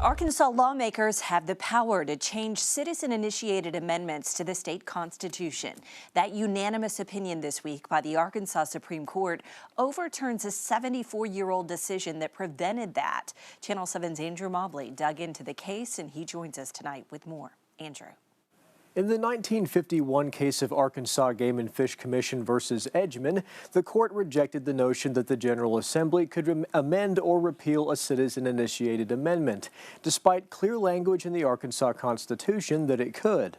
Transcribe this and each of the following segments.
Arkansas lawmakers have the power to change citizen-initiated amendments to the state constitution. That unanimous opinion this week by the Arkansas Supreme Court overturns a 74-year-old decision that prevented that. Channel 7's Andrew Mobley dug into the case, and he joins us tonight with more. Andrew. In the 1951 case of Arkansas Game and Fish Commission versus Edgeman, the court rejected the notion that the General Assembly could amend or repeal a citizen-initiated amendment, despite clear language in the Arkansas Constitution that it could.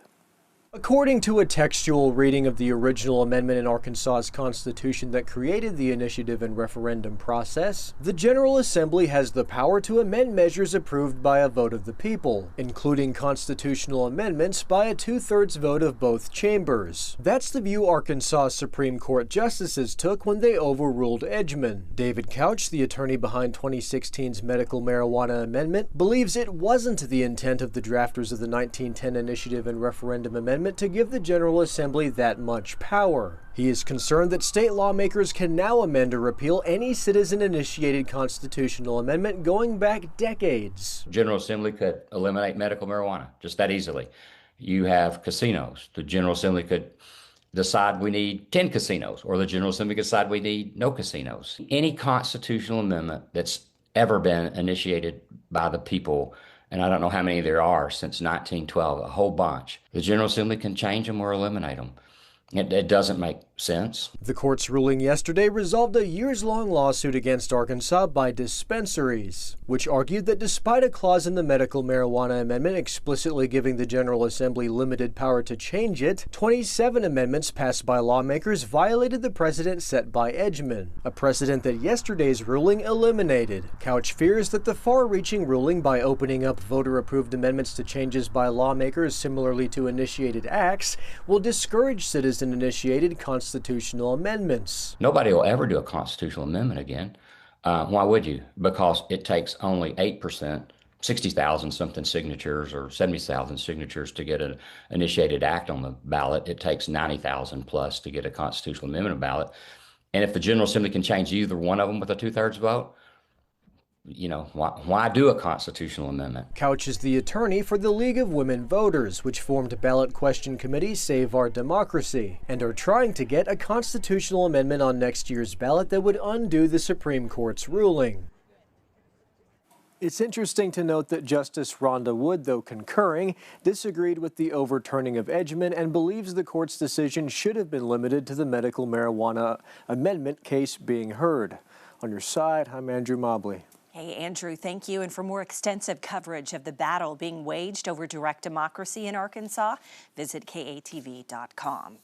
According to a textual reading of the original amendment in Arkansas's Constitution that created the initiative and referendum process, the General Assembly has the power to amend measures approved by a vote of the people, including constitutional amendments by a two-thirds vote of both chambers. That's the view Arkansas Supreme Court justices took when they overruled Edgeman. David Couch, the attorney behind 2016's medical marijuana amendment, believes it wasn't the intent of the drafters of the 1910 initiative and referendum amendment to give the General Assembly that much power. He is concerned that state lawmakers can now amend or repeal any citizen-initiated constitutional amendment going back decades. General Assembly could eliminate medical marijuana just that easily. You have casinos. The General Assembly could decide we need 10 casinos, or the General Assembly could decide we need no casinos. Any constitutional amendment that's ever been initiated by the people, and I don't know how many there are since 1912, a whole bunch. The General Assembly can change them or eliminate them. It doesn't make sense. The court's ruling yesterday resolved a years-long lawsuit against Arkansas by dispensaries, which argued that despite a clause in the medical marijuana amendment explicitly giving the General Assembly limited power to change it, 27 amendments passed by lawmakers violated the precedent set by Edgeman, a precedent that yesterday's ruling eliminated. Couch fears that the far-reaching ruling, by opening up voter-approved amendments to changes by lawmakers similarly to initiated acts, will discourage citizen-initiated constitutional amendments. Nobody will ever do a constitutional amendment again. Why would you? Because it takes only 8%, 60,000 something signatures or 70,000 signatures to get an initiated act on the ballot. It takes 90,000 plus to get a constitutional amendment ballot. And if the General Assembly can change either one of them with a two-thirds vote, you know, why do a constitutional amendment? Couch is the attorney for the League of Women Voters, which formed ballot question committee Save Our Democracy, and are trying to get a constitutional amendment on next year's ballot that would undo the Supreme Court's ruling. It's interesting to note that Justice Rhonda Wood, though concurring, disagreed with the overturning of Edgeman and believes the court's decision should have been limited to the medical marijuana amendment case being heard. On your side, I'm Andrew Mobley. Hey, Andrew, thank you. And for more extensive coverage of the battle being waged over direct democracy in Arkansas, visit KATV.com.